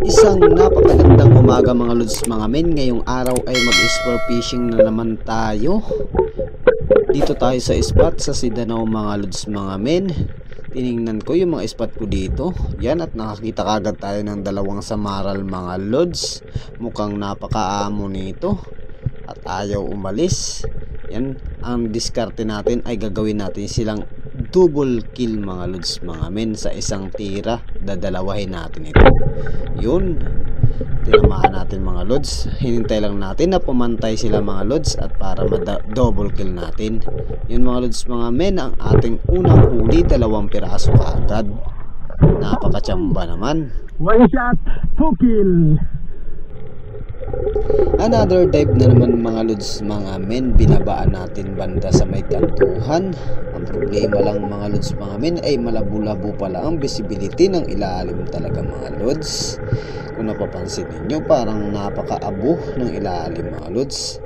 Isang napakagandang umaga mga lods mga men. Ngayong araw ay mag-sport fishing na naman tayo. Dito tayo sa spot sa Sidanao mga lods mga men. Tiningnan ko yung mga spot ko dito. Yan, at nakakita kagad tayo ng dalawang samaral mga lods. Mukhang napakaamo nito at ayaw umalis. Yan, ang diskarte natin ay gagawin natin silang double kill mga lods mga men. Sa isang tira dadalawahin natin ito. Yun, tinamaan natin mga lods. Hinintay lang natin na pumantay sila mga lods at para double kill natin. Yun mga lods mga men, ang ating unang huli, 2 piraso kaagad. Napakachamba naman. 1 shot, 2 kill. Another dive na naman mga lods mga men. Binabaan natin banda sa may kantuhan. Ang problema lang mga lods mga men ay malabo-labo pala ang visibility ng ilalim talaga mga lods. Kung napapansin ninyo, parang napakaabo ng ilalim mga lods.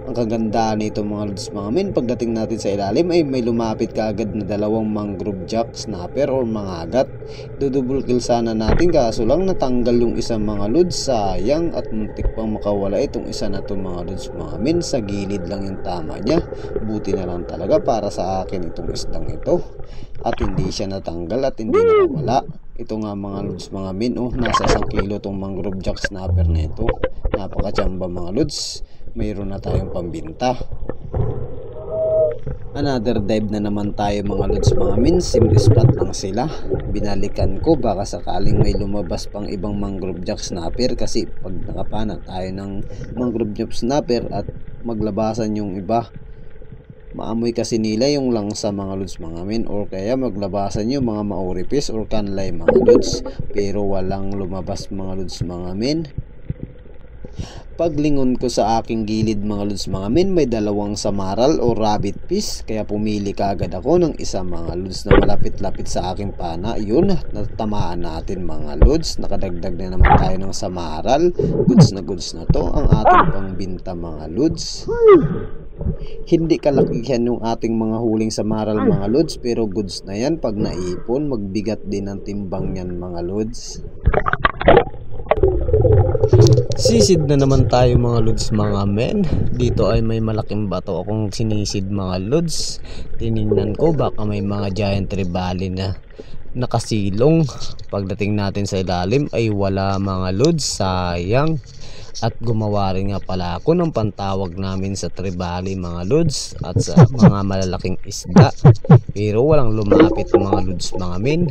Ang kagandaan nito mga lods mga men, pagdating natin sa ilalim ay may lumapit kaagad na 2 mangrove jack snapper or mangagat. Double kill sana natin, kaso lang natanggal yung isang mga lods. Sayang, at muntik pang makawala itong isa na to mga lods mga men. Sa gilid lang yung tama niya. Buti na lang talaga para sa akin itong isdang ito at hindi siya natanggal at hindi nakawala. Ito nga mga lods mga men, nasa 1 kilo itong mangrove jack snapper na ito. Napakachamba mga lods. Mayroon na tayong pambinta. Another dive na naman tayo mga lods mga men. Simple spot lang sila. Binalikan ko baka sakaling may lumabas pang ibang mangrove jack snapper, kasi pag nakapana tayo ng mangrove jack snapper at maglabasan yung iba, maamoy kasi nila yung langsa mga lods mga men, or kaya maglabasan yung mga mauripis or kanlay mga lods, pero walang lumabas mga lods mga men. Paglingon ko sa aking gilid mga lods mga men, may 2 samaral o rabbit fish, kaya pumili kaagad ako ng isa mga lods na malapit-lapit sa aking pana. Yun, natamaan natin mga lods. Nakadagdag na naman tayo ng samaral. Goods na to ang ating pangbinta mga lods. Hindi kalakihan yung ating mga huling samaral mga lods, pero goods na yan. Pag naipon, magbigat din ang timbang yan mga lods. Sisid na naman tayo mga lods mga men. Dito ay may malaking bato akong sinisid mga lods. Tinignan ko baka may mga giant trevally na nakasilong. Pagdating natin sa ilalim ay wala mga lods. Sayang. At gumawa rin nga pala ako ng pantawag namin sa trevally mga lods at sa mga malalaking isda, pero walang lumapit mga lods mga men.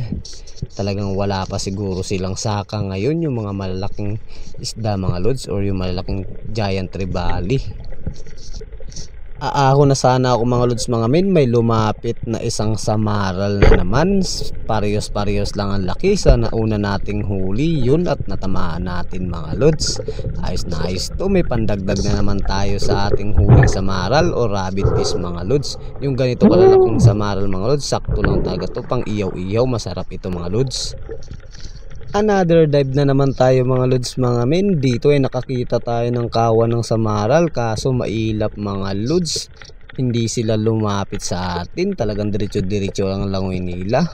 Talagang wala pa siguro silang saka ngayon yung mga malalaking isda mga lods, or yung malalaking giant trevally. Aako na sana ako mga lods mga men, may lumapit na isang samaral na naman. Parehos lang ang laki sa nauna nating huli. Yun, at natamaan natin mga lods. Ayos na ayos to. May pandagdag na naman tayo sa ating huling samaral o rabbit fish mga lods. Yung ganito kalalaking samaral mga lods, sakto lang talaga to, pang iyaw-iyaw. Masarap ito mga lods. Another dive na naman tayo mga lods mga men. Dito ay nakakita tayo ng kawan ng samaral, kaso mailap mga lods. Hindi sila lumapit sa atin, talagang diretso-diretso lang langoy nila.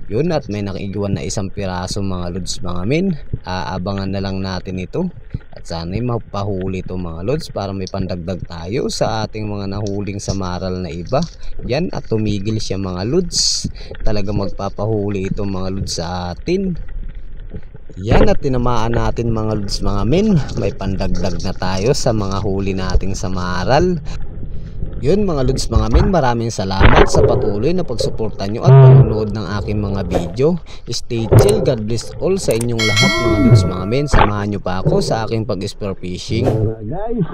Yun, at may nakiiwan na 1 piraso mga lods mga men. Aabangan na lang natin ito at sana'y mapahuli ito mga lods para may pandagdag tayo sa ating mga nahuling samaral na iba. Yan, at tumigil siya mga lods. Talagang magpapahuli ito mga lods sa atin. Yan, at tinamaan natin mga lods mga men. May pandagdag na tayo sa mga huli nating samaral. Yun mga lods mga men, maraming salamat sa patuloy na pagsuporta nyo at panonood ng aking mga video. Stay chill, God bless all sa inyong lahat mga lods mga men. Samahan nyo pa ako sa aking pag-sport fishing. Guys,